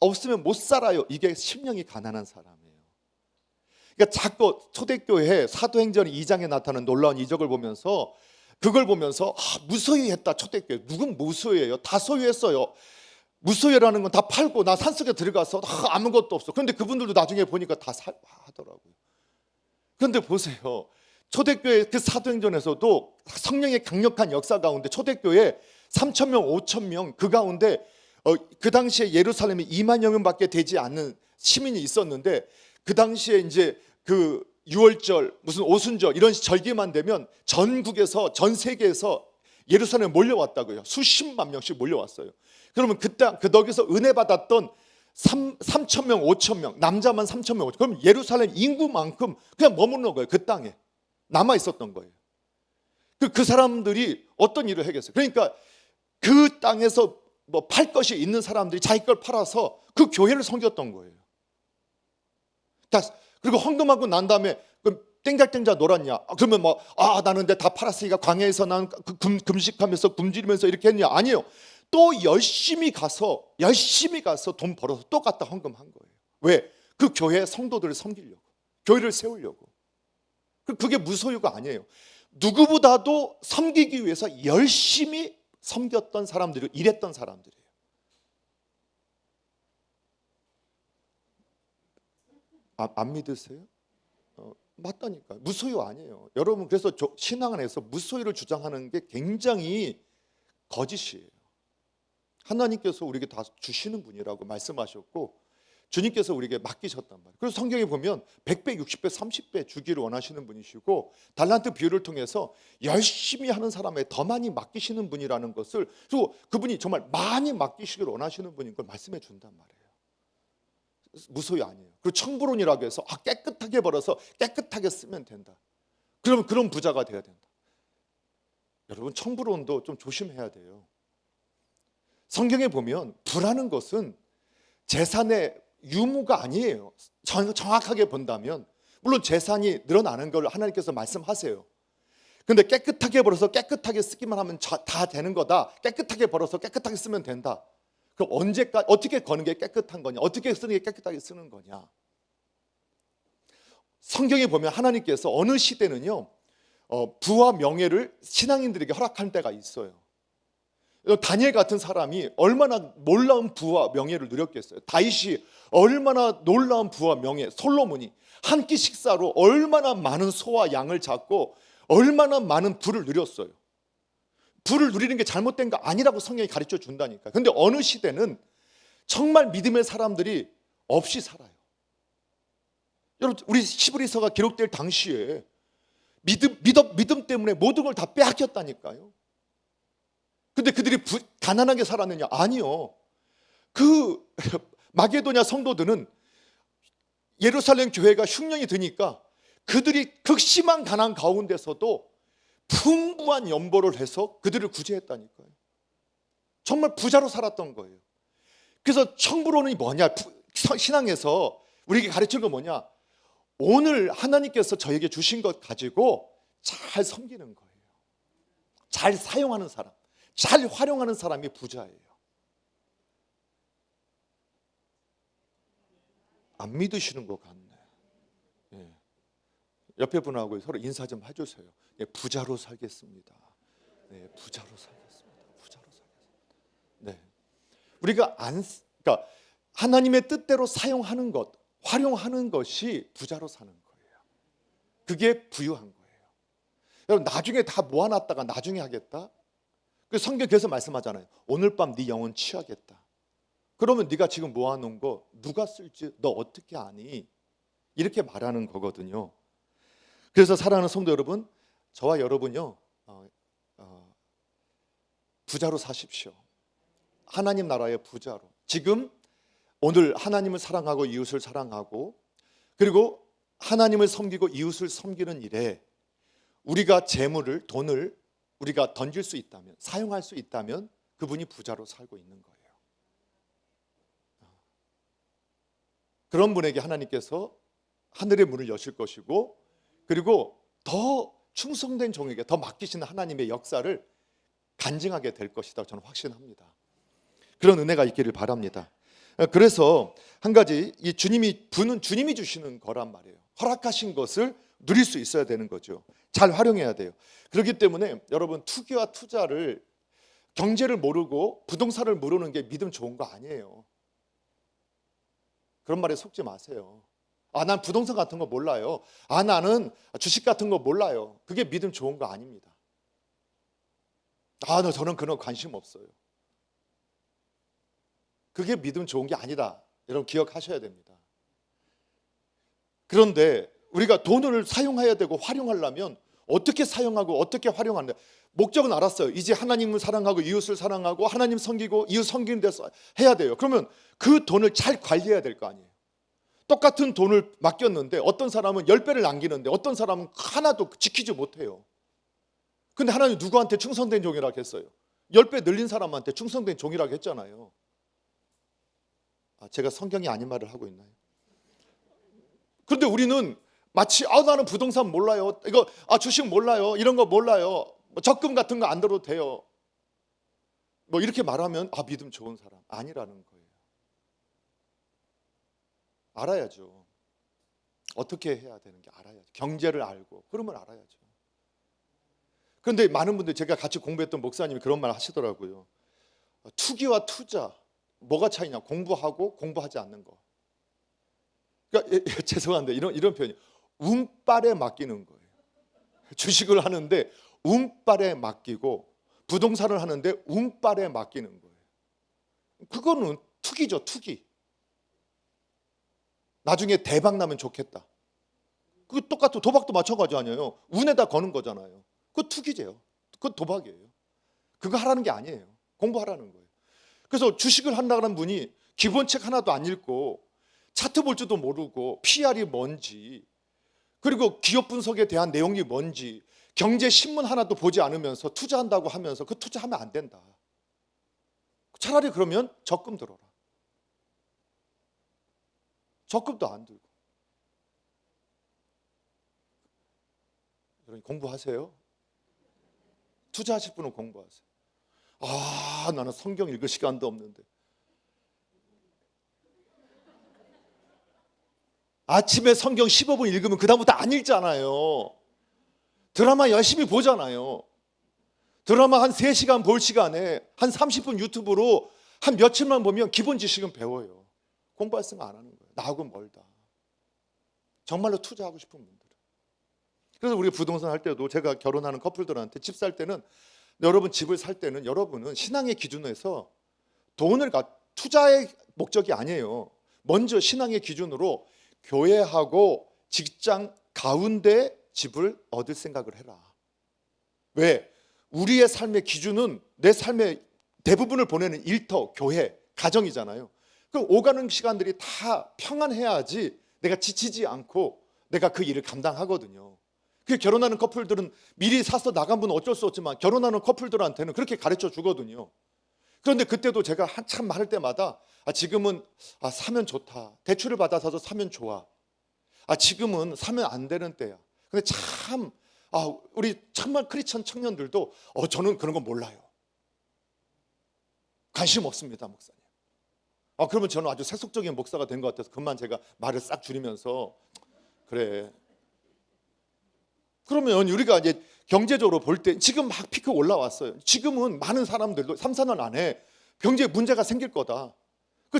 없으면 못 살아요. 이게 심령이 가난한 사람이에요. 그러니까 자꾸 초대교회 사도행전 2장에 나타나는 놀라운 이적을 보면서, 그걸 보면서 무소유했다. 초대교회 누군 무소유예요? 다 소유했어요. 무소유라는 건 다 팔고 나 산속에 들어가서 아무것도 없어. 그런데 그분들도 나중에 보니까 다 하더라고요. 그런데 보세요, 초대교회 그 사도행전에서도 성령의 강력한 역사 가운데 초대교회 3,000명, 5,000명, 그 가운데 그 당시에 예루살렘에 2만여 명밖에 되지 않는 시민이 있었는데, 그 당시에 이제 그 유월절, 무슨 오순절 이런 절기만 되면 전국에서, 전 세계에서 예루살렘에 몰려왔다고요. 수십만 명씩 몰려왔어요. 그러면 거기서 은혜 받았던 3,000명, 5,000명, 남자만 3,000명, 5,000명. 그럼 예루살렘 인구만큼 그냥 머무는 거예요. 그 땅에 남아 있었던 거예요. 그 사람들이 어떤 일을 하겠어요? 그러니까 그 땅에서 뭐 팔 것이 있는 사람들이 자기 걸 팔아서 그 교회를 섬겼던 거예요. 그리고 헌금하고 난 다음에 땡자땡자 놀았냐? 그러면 나는 다 팔았으니까 광야에서 난 금식하면서 굶주리면서 이렇게 했냐? 아니요. 또 열심히 가서 돈 벌어서 또 갖다 헌금한 거예요. 왜? 그 교회 성도들을 섬기려고, 교회를 세우려고. 그게 무소유가 아니에요. 누구보다도 섬기기 위해서 열심히 섬겼던 사람들이, 일했던 사람들이에요. 안 믿으세요? 맞다니까. 무소유 아니에요. 여러분, 그래서 신앙 안에서 무소유를 주장하는 게 굉장히 거짓이에요. 하나님께서 우리에게 다 주시는 분이라고 말씀하셨고, 주님께서 우리에게 맡기셨단 말이에요. 그래서 성경에 보면 100배, 60배, 30배 주기를 원하시는 분이시고, 달란트 비유를 통해서 열심히 하는 사람에게 더 많이 맡기시는 분이라는 것을, 그리고 그분이 정말 많이 맡기시기를 원하시는 분인 걸 말씀해 준단 말이에요. 무소유 아니에요. 그리고 청부론이라고 해서 깨끗하게 벌어서 깨끗하게 쓰면 된다. 그러면 그런 부자가 돼야 된다. 여러분, 청부론도 좀 조심해야 돼요. 성경에 보면 부라는 것은 재산의 유무가 아니에요. 정확하게 본다면, 물론 재산이 늘어나는 걸 하나님께서 말씀하세요. 그런데 깨끗하게 벌어서 깨끗하게 쓰기만 하면 다 되는 거다. 깨끗하게 벌어서 깨끗하게 쓰면 된다. 그럼 언제까지, 어떻게 거는 게 깨끗한 거냐? 어떻게 쓰는 게 깨끗하게 쓰는 거냐? 성경에 보면 하나님께서 어느 시대는요, 부와 명예를 신앙인들에게 허락할 때가 있어요. 다니엘 같은 사람이 얼마나 놀라운 부와 명예를 누렸겠어요. 다윗이 얼마나 놀라운 부와 명예, 솔로몬이 한 끼 식사로 얼마나 많은 소와 양을 잡고 얼마나 많은 부를 누렸어요. 부를 누리는 게 잘못된 거 아니라고 성경이 가르쳐 준다니까. 근데 어느 시대는 정말 믿음의 사람들이 없이 살아요. 여러분, 우리 히브리서가 기록될 당시에 믿음 때문에 모든 걸 다 빼앗겼다니까요. 근데 그들이 가난하게 살았느냐? 아니요. 그 마게도냐 성도들은 예루살렘 교회가 흉년이 드니까 그들이 극심한 가난 가운데서도 풍부한 연보를 해서 그들을 구제했다니까요. 정말 부자로 살았던 거예요. 그래서 청부론이 뭐냐? 신앙에서 우리에게 가르치는 건 뭐냐? 오늘 하나님께서 저에게 주신 것 가지고 잘 섬기는 거예요. 잘 사용하는 사람, 잘 활용하는 사람이 부자예요. 안 믿으시는 것 같네. 옆에 분하고 서로 인사 좀 해주세요. 부자로 살겠습니다. 부자로 살겠습니다. 부자로 살겠습니다. 우리가 그러니까 하나님의 뜻대로 사용하는 것, 활용하는 것이 부자로 사는 거예요. 그게 부유한 거예요. 여러분, 나중에 다 모아놨다가 나중에 하겠다. 그 성경 계속 말씀하잖아요. 오늘 밤 네 영혼 취하겠다. 그러면 네가 지금 모아놓은 거 누가 쓸지 너 어떻게 아니? 이렇게 말하는 거거든요. 그래서 사랑하는 성도 여러분, 저와 여러분요, 부자로 사십시오. 하나님 나라의 부자로. 지금 오늘 하나님을 사랑하고 이웃을 사랑하고, 그리고 하나님을 섬기고 이웃을 섬기는 일에 우리가 재물을, 돈을 우리가 던질 수 있다면, 사용할 수 있다면 그분이 부자로 살고 있는 거예요. 그런 분에게 하나님께서 하늘의 문을 여실 것이고, 그리고 더 충성된 종에게 더 맡기시는 하나님의 역사를 간증하게 될 것이다, 저는 확신합니다. 그런 은혜가 있기를 바랍니다. 그래서 한 가지, 이 부는 주님이 주시는 거란 말이에요. 허락하신 것을 누릴 수 있어야 되는 거죠. 잘 활용해야 돼요. 그렇기 때문에 여러분, 투기와 투자를, 경제를 모르고 부동산을 모르는 게 믿음 좋은 거 아니에요. 그런 말에 속지 마세요. 난 부동산 같은 거 몰라요. 나는 주식 같은 거 몰라요. 그게 믿음 좋은 거 아닙니다. 저는 그런 관심 없어요. 그게 믿음 좋은 게 아니다. 여러분, 기억하셔야 됩니다. 그런데 우리가 돈을 사용해야 되고 활용하려면 어떻게 사용하고 어떻게 활용하는데, 목적은 알았어요. 이제 하나님을 사랑하고 이웃을 사랑하고 하나님 섬기고 이웃 섬기는 데서 해야 돼요. 그러면 그 돈을 잘 관리해야 될 거 아니에요. 똑같은 돈을 맡겼는데 어떤 사람은 10배를 남기는데 어떤 사람은 하나도 지키지 못해요. 근데 하나님 누구한테 충성된 종이라고 했어요? 10배 늘린 사람한테 충성된 종이라고 했잖아요. 제가 성경이 아닌 말을 하고 있나요? 그런데 우리는 마치 나는 부동산 몰라요, 이거 주식 몰라요, 이런 거 몰라요, 적금 같은 거 안 들어도 돼요, 이렇게 말하면 믿음 좋은 사람 아니라는 거예요. 알아야죠. 어떻게 해야 되는 게 알아야죠. 경제를 알고 그러면 알아야죠. 그런데 많은 분들, 제가 같이 공부했던 목사님이 그런 말 하시더라고요. 투기와 투자 뭐가 차이냐? 공부하고 공부하지 않는 거. 그러니까 죄송한데 이런 표현이, 운빨에 맡기는 거예요. 주식을 하는데 운빨에 맡기고 부동산을 하는데 운빨에 맡기는 거예요. 그거는 투기죠, 투기. 나중에 대박 나면 좋겠다. 그거 똑같은 도박도 마찬가지 아니에요. 운에다 거는 거잖아요. 그거 투기제요. 그거 도박이에요. 그거 하라는 게 아니에요. 공부하라는 거예요. 그래서 주식을 한다는 분이 기본책 하나도 안 읽고 차트 볼 줄도 모르고 PR이 뭔지, 그리고 기업 분석에 대한 내용이 뭔지, 경제 신문 하나도 보지 않으면서 투자한다고 하면서 그 투자하면 안 된다. 차라리 그러면 적금 들어라. 적금도 안 들고. 여러분, 공부하세요. 투자하실 분은 공부하세요. 나는 성경 읽을 시간도 없는데. 아침에 성경 15분 읽으면 그 다음부터 안 읽잖아요. 드라마 열심히 보잖아요. 드라마 한 3시간 볼 시간에 한 30분 유튜브로 한 며칠만 보면 기본 지식은 배워요. 공부할 생각 안 하는 거예요. 나하고 멀다. 정말로 투자하고 싶은 분들. 그래서 우리 부동산 할 때도 제가 결혼하는 커플들한테 집 살 때는, 여러분 집을 살 때는 여러분은 신앙의 기준에서 돈을 투자의 목적이 아니에요. 먼저 신앙의 기준으로 교회하고 직장 가운데 집을 얻을 생각을 해라. 왜? 우리의 삶의 기준은 내 삶의 대부분을 보내는 일터, 교회, 가정이잖아요. 그럼 오가는 시간들이 다 평안해야지 내가 지치지 않고 내가 그 일을 감당하거든요. 그 결혼하는 커플들은 미리 사서 나간 분은 어쩔 수 없지만 결혼하는 커플들한테는 그렇게 가르쳐 주거든요. 그런데 그때도 제가 한참 말할 때마다 지금은 사면 좋다. 대출을 받아서 사면 좋아. 지금은 사면 안 되는 때야. 근데 참 우리 정말 크리스천 청년들도 저는 그런 거 몰라요. 관심 없습니다, 목사님. 그러면 저는 아주 세속적인 목사가 된 것 같아서 그만 제가 말을 싹 줄이면서 그래. 그러면 우리가 이제 경제적으로 볼 때 지금 막 피크 올라왔어요. 지금은 많은 사람들도 3, 4년 안에 경제 문제가 생길 거다.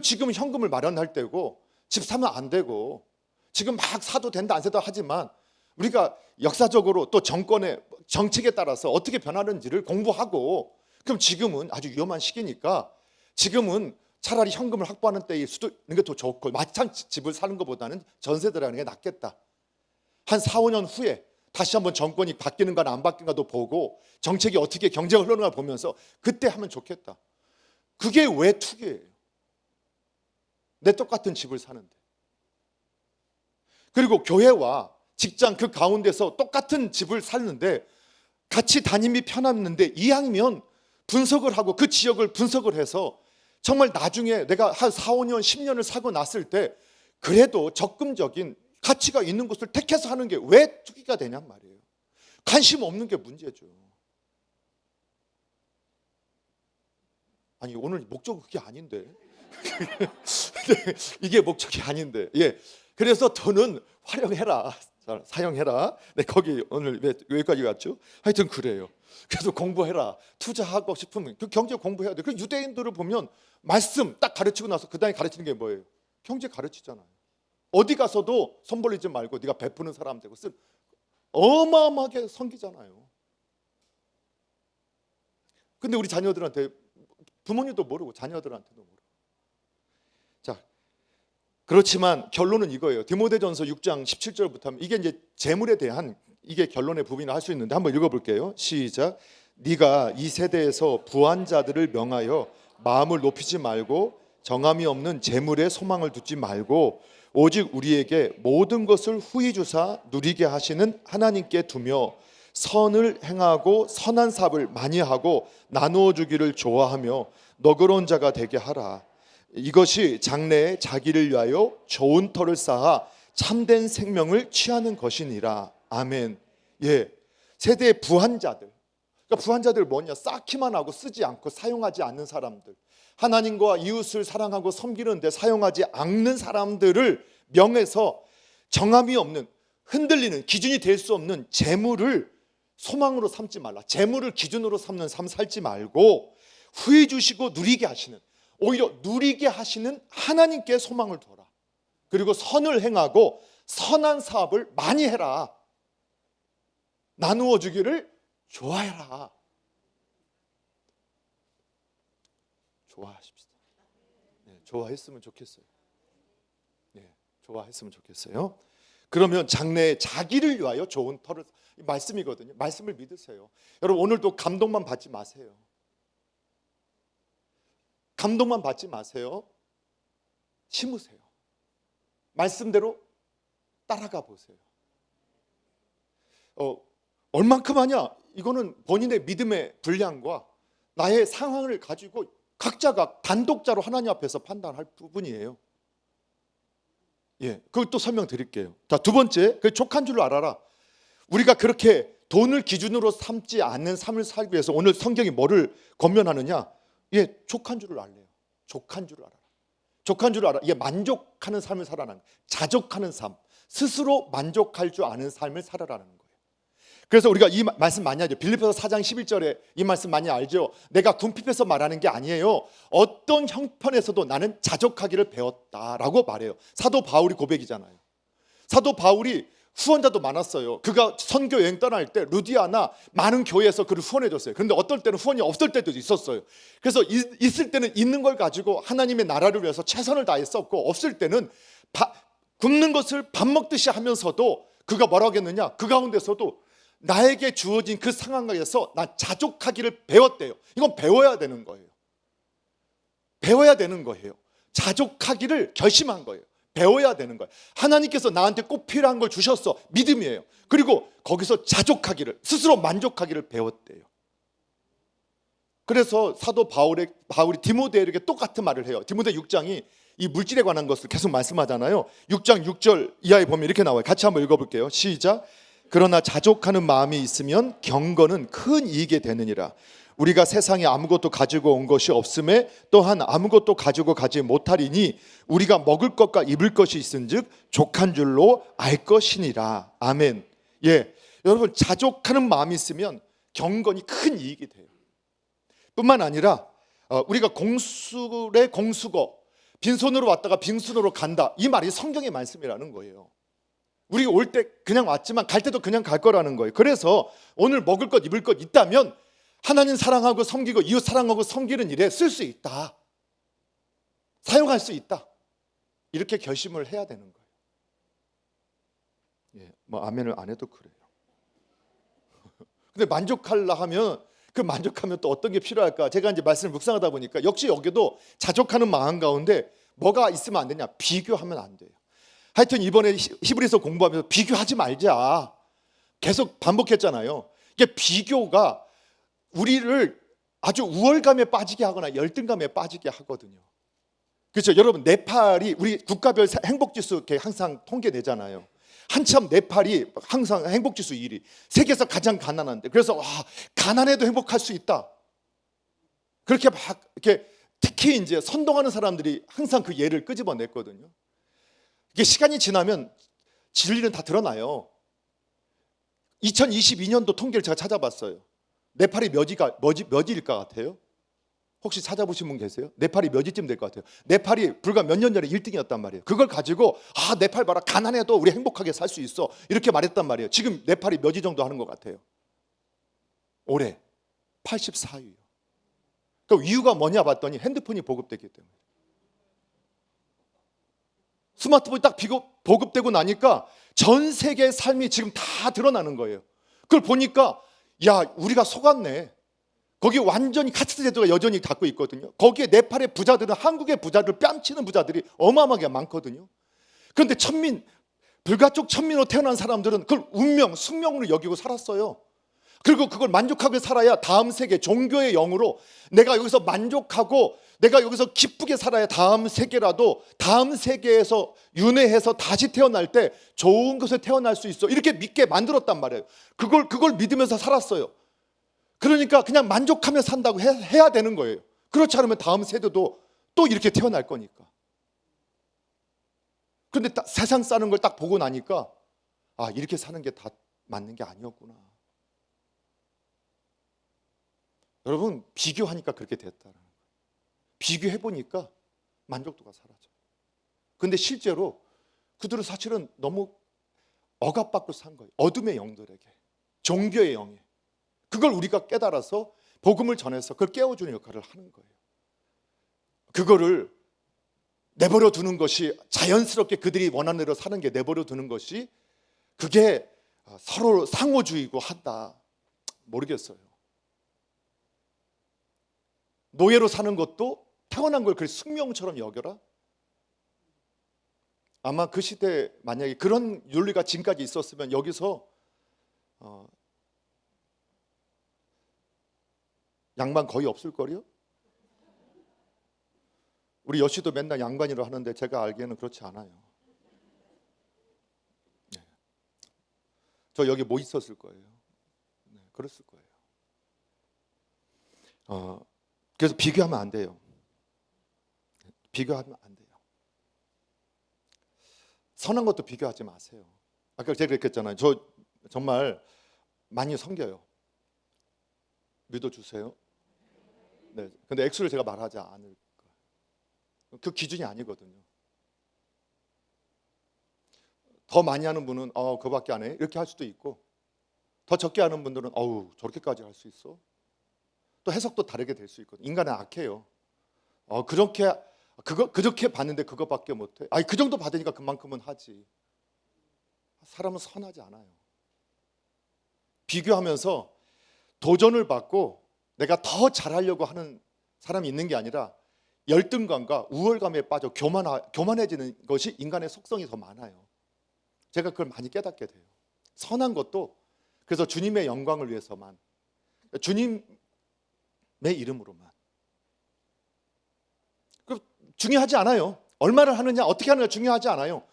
지금은 현금을 마련할 때고 집 사면 안 되고 지금 막 사도 된다 안 사도 하지만 우리가 역사적으로 또 정권의 정책에 따라서 어떻게 변하는지를 공부하고, 그럼 지금은 아주 위험한 시기니까 지금은 차라리 현금을 확보하는 때일 수도 있는 게 더 좋고, 마찬 집을 사는 것보다는 전세 들어가는 게 낫겠다. 한 4, 5년 후에 다시 한번 정권이 바뀌는가 안 바뀌는가도 보고 정책이 어떻게 경제가 흐르는가 보면서 그때 하면 좋겠다. 그게 왜 투기예요? 내 똑같은 집을 사는데. 그리고 교회와 직장 그 가운데서 똑같은 집을 샀는데 같이 다님이 편했는데 이왕이면 분석을 하고 그 지역을 분석을 해서 정말 나중에 내가 한 4, 5년, 10년을 사고 났을 때 그래도 적금적인 가치가 있는 곳을 택해서 하는 게 왜 투기가 되냔 말이에요. 관심 없는 게 문제죠. 아니, 오늘 목적은 그게 아닌데. 이게 목적이 아닌데. 예. 그래서 돈은 활용해라. 사용해라. 네, 거기 오늘 왜 여기까지 갔죠? 하여튼 그래요. 그래서 공부해라. 투자하고 싶으면 그 경제 공부해야 돼. 그 유대인들을 보면 말씀 딱 가르치고 나서 그 다음에 가르치는 게 뭐예요? 경제 가르치잖아요. 어디 가서도 손 벌리지 말고 네가 베푸는 사람 되고 쓴 어마어마하게 섬기잖아요. 근데 우리 자녀들한테, 부모님도 모르고 자녀들한테도 모르고. 자, 그렇지만 결론은 이거예요. 디모데전서 6장 17절부터 하면 이게 이제 재물에 대한 이게 결론의 부분을 할 수 있는데 한번 읽어볼게요. 시작. 네가 이 세대에서 부한 자들을 명하여 마음을 높이지 말고 정함이 없는 재물에 소망을 두지 말고 오직 우리에게 모든 것을 후히 주사 누리게 하시는 하나님께 두며 선을 행하고 선한 삽을 많이 하고 나누어 주기를 좋아하며 너그러운 자가 되게 하라. 이것이 장래에 자기를 위하여 좋은 터를 쌓아 참된 생명을 취하는 것이니라. 아멘. 예, 세대의 부한자들. 그러니까 부한자들 뭐냐? 쌓기만 하고 쓰지 않고 사용하지 않는 사람들. 하나님과 이웃을 사랑하고 섬기는데 사용하지 않는 사람들을 명해서 정함이 없는, 흔들리는, 기준이 될 수 없는 재물을 소망으로 삼지 말라. 재물을 기준으로 삼는 삶 살지 말고 후히 주시고 누리게 하시는, 오히려 누리게 하시는 하나님께 소망을 둬라. 그리고 선을 행하고 선한 사업을 많이 해라. 나누어 주기를 좋아해라. 좋아하십시다. 네, 좋아했으면 좋겠어요. 네, 좋아했으면 좋겠어요. 그러면 장래에 자기를 위하여 좋은 터를, 말씀이거든요. 말씀을 믿으세요. 여러분, 오늘도 감동만 받지 마세요. 감동만 받지 마세요. 심으세요. 말씀대로 따라가 보세요. 얼만큼 하냐? 이거는 본인의 믿음의 분량과 나의 상황을 가지고 각자가 단독자로 하나님 앞에서 판단할 부분이에요. 예, 그것도 설명드릴게요. 자, 두 번째, 그 족한 줄 알아라. 우리가 그렇게 돈을 기준으로 삼지 않는 삶을 살기 위해서 오늘 성경이 뭐를 권면하느냐? 예, 족한 줄을 알래요. 족한 줄을 알아라. 족한 줄을 알아. 이게 만족하는 삶을 살아라는 거예요. 자족하는 삶, 스스로 만족할 줄 아는 삶을 살아라는 거예요. 그래서 우리가 이 말씀 많이 하죠. 빌립보서 4장 11절에 이 말씀 많이 알죠. 내가 궁핍해서 말하는 게 아니에요. 어떤 형편에서도 나는 자족하기를 배웠다라고 말해요. 사도 바울이 고백이잖아요. 사도 바울이 후원자도 많았어요. 그가 선교 여행 떠날 때 루디아나 많은 교회에서 그를 후원해 줬어요. 그런데 어떨 때는 후원이 없을 때도 있었어요. 그래서 있을 때는 있는 걸 가지고 하나님의 나라를 위해서 최선을 다했었고, 없을 때는 굶는 것을 밥 먹듯이 하면서도 그가 뭐라고 했느냐? 그 가운데서도 나에게 주어진 그 상황에서 난 자족하기를 배웠대요. 이건 배워야 되는 거예요. 배워야 되는 거예요. 자족하기를 결심한 거예요. 배워야 되는 거예요. 하나님께서 나한테 꼭 필요한 걸 주셨어. 믿음이에요. 그리고 거기서 자족하기를, 스스로 만족하기를 배웠대요. 그래서 사도 바울이 디모데에게 똑같은 말을 해요. 디모데 6장이 이 물질에 관한 것을 계속 말씀하잖아요. 6장 6절 이하에 보면 이렇게 나와요. 같이 한번 읽어볼게요. 시작. 그러나 자족하는 마음이 있으면 경건은 큰 이익이 되느니라. 우리가 세상에 아무것도 가지고 온 것이 없음에 또한 아무것도 가지고 가지 못하리니 우리가 먹을 것과 입을 것이 있은즉 족한 줄로 알 것이니라. 아멘. 예, 여러분, 자족하는 마음이 있으면 경건이 큰 이익이 돼요. 뿐만 아니라 우리가 공술의 공수거, 빈손으로 왔다가 빈손으로 간다, 이 말이 성경의 말씀이라는 거예요. 우리 올 때 그냥 왔지만 갈 때도 그냥 갈 거라는 거예요. 그래서 오늘 먹을 것 입을 것 있다면 하나님 사랑하고 섬기고 이웃 사랑하고 섬기는 일에 쓸 수 있다, 사용할 수 있다, 이렇게 결심을 해야 되는 거예요. 뭐 아멘을 안 해도 그래요. 근데 만족하려 하면 그 만족하면 또 어떤 게 필요할까? 제가 이제 말씀을 묵상하다 보니까 역시 여기도 자족하는 마음 가운데 뭐가 있으면 안 되냐? 비교하면 안 돼요. 하여튼 이번에 히브리서 공부하면서 비교하지 말자 계속 반복했잖아요. 이게 비교가 우리를 아주 우월감에 빠지게 하거나 열등감에 빠지게 하거든요. 그렇죠? 여러분, 네팔이 우리 국가별 행복지수 이렇게 항상 통계내잖아요. 한참 네팔이 항상 행복지수 1위, 세계에서 가장 가난한데, 그래서 가난해도 행복할 수 있다, 그렇게 막 이렇게 특히 이제 선동하는 사람들이 항상 그 예를 끄집어냈거든요. 이게 시간이 지나면 진리는 다 드러나요. 2022년도 통계를 제가 찾아봤어요. 네팔이 몇일것 같아요? 혹시 찾아보신 분 계세요? 네팔이 몇위쯤 될 것 같아요? 네팔이 불과 몇 년 전에 1등이었단 말이에요. 그걸 가지고 네팔 봐라, 가난해도 우리 행복하게 살 수 있어, 이렇게 말했단 말이에요. 지금 네팔이 몇 위 정도 하는 것 같아요? 올해 84위요. 그 이유가 뭐냐 봤더니 핸드폰이 보급됐기 때문에. 스마트폰이 딱 보급되고 나니까 전 세계의 삶이 지금 다 드러나는 거예요. 그걸 보니까 우리가 속았네. 거기 완전히 카스트 제도가 여전히 갖고 있거든요. 거기에 네팔의 부자들은 한국의 부자들 뺨치는 부자들이 어마어마하게 많거든요. 그런데 불가촉 천민으로 태어난 사람들은 그걸 운명, 숙명으로 여기고 살았어요. 그리고 그걸 만족하게 살아야 다음 세계 종교의 영으로 내가 여기서 만족하고 내가 여기서 기쁘게 살아야 다음 세계에서 윤회해서 다시 태어날 때 좋은 곳에 태어날 수 있어, 이렇게 믿게 만들었단 말이에요. 그걸 믿으면서 살았어요. 그러니까 그냥 만족하며 산다고 해야 되는 거예요. 그렇지 않으면 다음 세대도 또 이렇게 태어날 거니까. 그런데 세상 사는 걸 딱 보고 나니까 이렇게 사는 게 다 맞는 게 아니었구나. 여러분, 비교하니까 그렇게 됐다는 거예요. 비교해보니까 만족도가 사라져요. 그런데 실제로 그들은 사실은 너무 억압받고 산 거예요. 어둠의 영들에게, 종교의 영에. 그걸 우리가 깨달아서 복음을 전해서 그걸 깨워주는 역할을 하는 거예요. 그거를 내버려 두는 것이, 자연스럽게 그들이 원하는 대로 사는 게 내버려 두는 것이, 그게 서로 상호주의고 한다, 모르겠어요. 노예로 사는 것도 태어난 걸 그 숙명처럼 여겨라? 아마 그 시대에 만약에 그런 윤리가 지금까지 있었으면 여기서 양반 거의 없을걸요? 우리 여씨도 맨날 양반이라고 하는데 제가 알기에는 그렇지 않아요. 저 여기 뭐 있었을 거예요. 그랬을 거예요. 그래서 비교하면 안 돼요. 비교하면 안 돼요. 선한 것도 비교하지 마세요. 아까 제가 그랬잖아요. 저 정말 많이 섬겨요. 믿어주세요. 네. 근데 액수를 제가 말하지 않을 거예요. 그 기준이 아니거든요. 더 많이 하는 분은 그거밖에 안 해? 이렇게 할 수도 있고, 더 적게 하는 분들은 저렇게까지 할 수 있어? 또 해석도 다르게 될 수 있거든요. 인간은 악해요. 그렇게 봤는데 그거밖에 못해? 그 정도 받으니까 그만큼은 하지. 사람은 선하지 않아요. 비교하면서 도전을 받고 내가 더 잘하려고 하는 사람이 있는 게 아니라 열등감과 우월감에 빠져 교만해지는 것이 인간의 속성이 더 많아요. 제가 그걸 많이 깨닫게 돼요. 선한 것도 그래서 주님의 영광을 위해서만, 주님의 이름으로만. 중요하지 않아요. 얼마를 하느냐, 어떻게 하느냐 중요하지 않아요.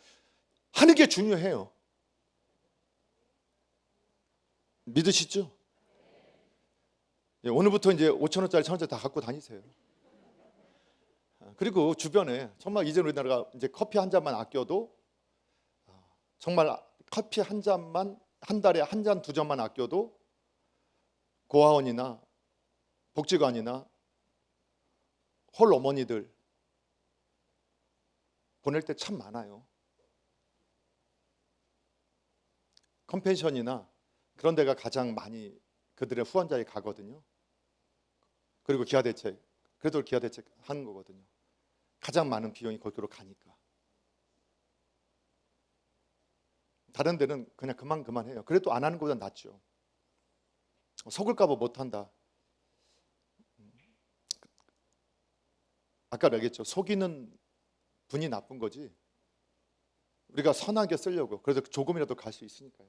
하는 게 중요해요. 믿으시죠? 오늘부터 이제 5,000원짜리 1,000원짜리 다 갖고 다니세요. 그리고 주변에 정말 이제 우리나라가 이제 커피 한 잔만 아껴도, 정말 커피 한 잔만, 한 달에 한 잔, 두 잔만 아껴도 고아원이나 복지관이나 홀 어머니들 보낼 때 참 많아요. 컴펜션이나 그런 데가 가장 많이 그들의 후원자에 가거든요. 그리고 기아대책, 그래도 기아대책 하는 거거든요. 가장 많은 비용이 거기로 가니까. 다른 데는 그냥 그만해요. 그래도 안 하는 것보다 낫죠. 속을까 봐 못한다. 아까 얘기했죠. 속이는 분이 나쁜 거지. 우리가 선하게 쓰려고. 그래서 조금이라도 갈 수 있으니까요.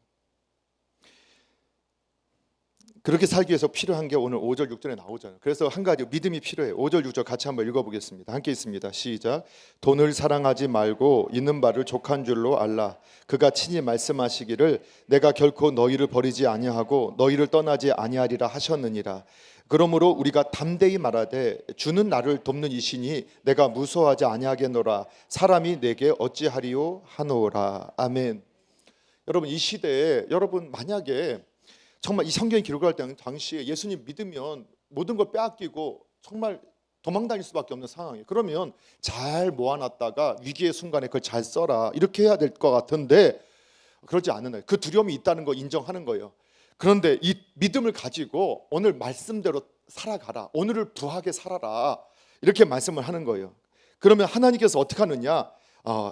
그렇게 살기 위해서 필요한 게 오늘 5절 6절에 나오잖아요. 그래서 한 가지 믿음이 필요해요. 5절 6절 같이 한번 읽어보겠습니다. 함께 있습니다. 시작. 돈을 사랑하지 말고 있는 바를 족한 줄로 알라. 그가 친히 말씀하시기를 내가 결코 너희를 버리지 아니하고 너희를 떠나지 아니하리라 하셨느니라. 그러므로 우리가 담대히 말하되 주는 나를 돕는 이시니 내가 무서워하지 아니하겠노라. 사람이 내게 어찌하리요 하노라. 아멘. 여러분 이 시대에 여러분 만약에 정말 이 성경이 기록할 당시에 예수님 믿으면 모든 걸 빼앗기고 정말 도망다닐 수밖에 없는 상황이에요. 그러면 잘 모아놨다가 위기의 순간에 그걸 잘 써라 이렇게 해야 될 것 같은데 그러지 않는 거예요. 그 두려움이 있다는 거 인정하는 거예요. 그런데 이 믿음을 가지고 오늘 말씀대로 살아가라. 오늘을 부하게 살아라. 이렇게 말씀을 하는 거예요. 그러면 하나님께서 어떻게 하느냐?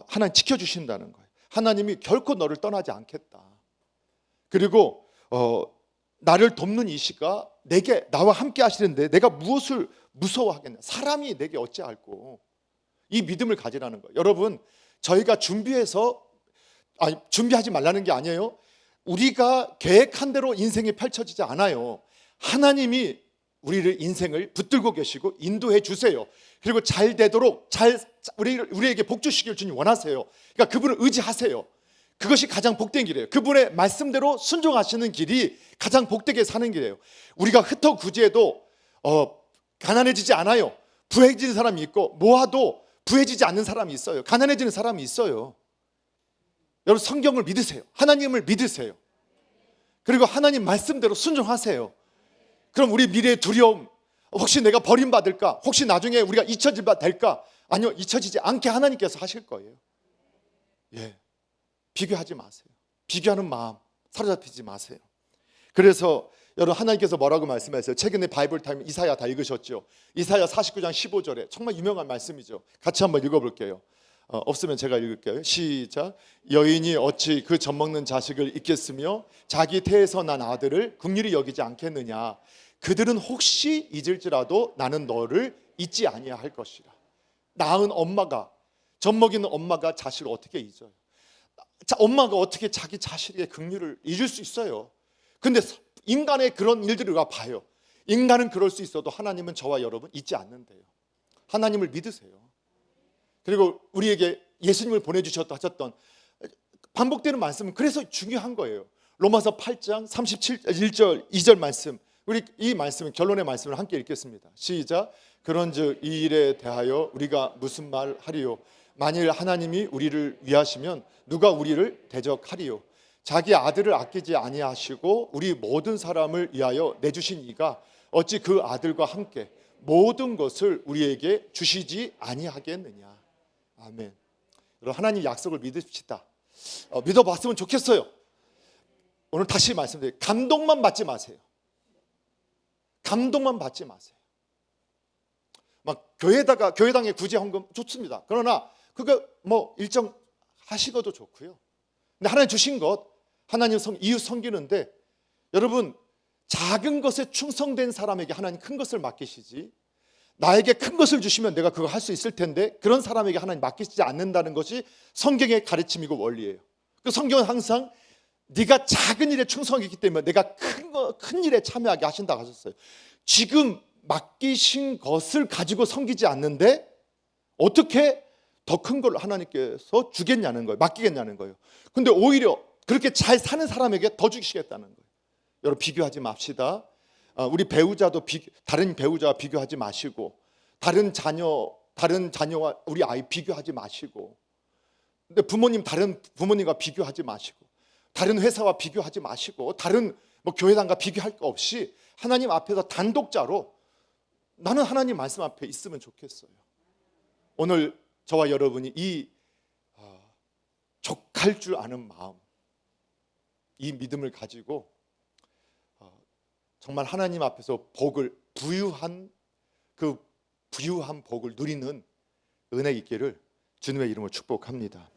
하나님 지켜주신다는 거예요. 하나님이 결코 너를 떠나지 않겠다. 그리고 나를 돕는 이시가 내게 나와 함께 하시는데 내가 무엇을 무서워하겠냐? 사람이 내게 어찌 알고? 이 믿음을 가지라는 거예요. 여러분 저희가 준비하지 말라는 게 아니에요. 우리가 계획한 대로 인생이 펼쳐지지 않아요. 하나님이 우리를 인생을 붙들고 계시고 인도해 주세요. 그리고 잘 되도록 우리에게 복 주시길 주님 원하세요. 그러니까 그분을 의지하세요. 그것이 가장 복된 길이에요. 그분의 말씀대로 순종하시는 길이 가장 복되게 사는 길이에요. 우리가 흩어구지해도 가난해지지 않아요. 부해지는 사람이 있고 모아도 부해지지 않는 사람이 있어요. 가난해지는 사람이 있어요. 여러분 성경을 믿으세요. 하나님을 믿으세요. 그리고 하나님 말씀대로 순종하세요. 그럼 우리 미래의 두려움, 혹시 내가 버림받을까? 혹시 나중에 우리가 잊혀질 바 될까? 아니요, 잊혀지지 않게 하나님께서 하실 거예요. 예. 비교하지 마세요. 비교하는 마음 사로잡히지 마세요. 그래서 여러분 하나님께서 뭐라고 말씀하세요? 최근에 바이블 타임 이사야 다 읽으셨죠? 이사야 49장 15절에 정말 유명한 말씀이죠. 같이 한번 읽어볼게요. 없으면 제가 읽을게요. 시작. 여인이 어찌 그 젖먹는 자식을 잊겠으며 자기 태에서 난 아들을 긍휼히 여기지 않겠느냐. 그들은 혹시 잊을지라도 나는 너를 잊지 아니할 것이라. 낳은 엄마가 젖먹이는 엄마가 자식을 어떻게 잊어요? 엄마가 어떻게 자기 자식의 긍휼을 잊을 수 있어요? 근데 인간의 그런 일들을 우리가 봐요. 인간은 그럴 수 있어도 하나님은 저와 여러분 잊지 않는데요. 하나님을 믿으세요. 그리고 우리에게 예수님을 보내주셨다 하셨던 반복되는 말씀은 그래서 중요한 거예요. 로마서 8장 37절 2절 말씀, 우리 이 말씀은 결론의 말씀을 함께 읽겠습니다. 시작. 그런즉 이 일에 대하여 우리가 무슨 말 하리요? 만일 하나님이 우리를 위하시면 누가 우리를 대적하리요? 자기 아들을 아끼지 아니하시고 우리 모든 사람을 위하여 내주신 이가 어찌 그 아들과 함께 모든 것을 우리에게 주시지 아니하겠느냐. 아멘. 여러분 하나님 약속을 믿읍시다. 믿어봤으면 좋겠어요. 오늘 다시 말씀드려요. 감동만 받지 마세요. 감동만 받지 마세요. 막 교회당의 구제 헌금 좋습니다. 그러나 그거 뭐 일정 하시고도 좋고요. 근데 하나님 주신 것 하나님 이웃 섬기는데 여러분 작은 것에 충성된 사람에게 하나님 큰 것을 맡기시지, 나에게 큰 것을 주시면 내가 그거 할 수 있을 텐데 그런 사람에게 하나님 맡기시지 않는다는 것이 성경의 가르침이고 원리예요. 그 성경은 항상 네가 작은 일에 충성했기 때문에 내가 큰 일에 참여하게 하신다고 하셨어요. 지금 맡기신 것을 가지고 섬기지 않는데 어떻게 더 큰 걸 하나님께서 주겠냐는 거예요. 맡기겠냐는 거예요. 근데 오히려 그렇게 잘 사는 사람에게 더 주시겠다는 거예요. 여러분 비교하지 맙시다. 우리 배우자도 다른 배우자와 비교하지 마시고, 다른 자녀와 우리 아이 비교하지 마시고, 근데 다른 부모님과 비교하지 마시고, 다른 회사와 비교하지 마시고, 다른 교회당과 비교할 거 없이 하나님 앞에서 단독자로 나는 하나님 말씀 앞에 있으면 좋겠어요. 오늘 저와 여러분이 이 족할 줄 아는 마음, 이 믿음을 가지고 정말 하나님 앞에서 복을 부유한 그 부유한 복을 누리는 은혜 있기를 주님의 이름으로 축복합니다.